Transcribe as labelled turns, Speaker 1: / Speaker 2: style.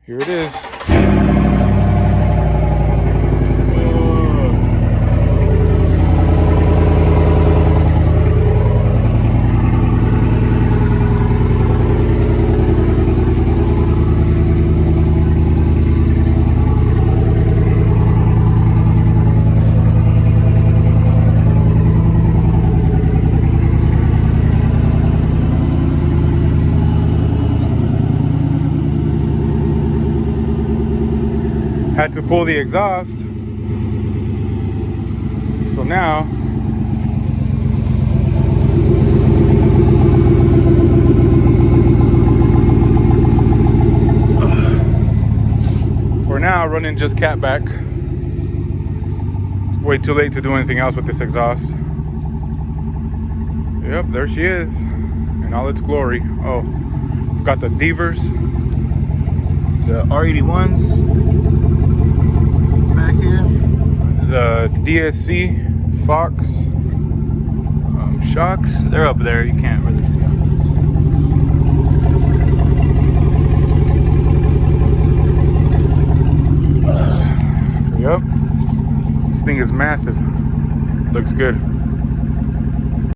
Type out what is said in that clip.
Speaker 1: Here it is. Had to pull the exhaust. So now for now, running just catback. Way too late to do anything else with this exhaust. Yep, there she is in all its glory. Oh, got the Devers, the R81s back here, the DSC Fox shocks. They're up there. You can't really see them. Yep, this thing is massive. Looks good.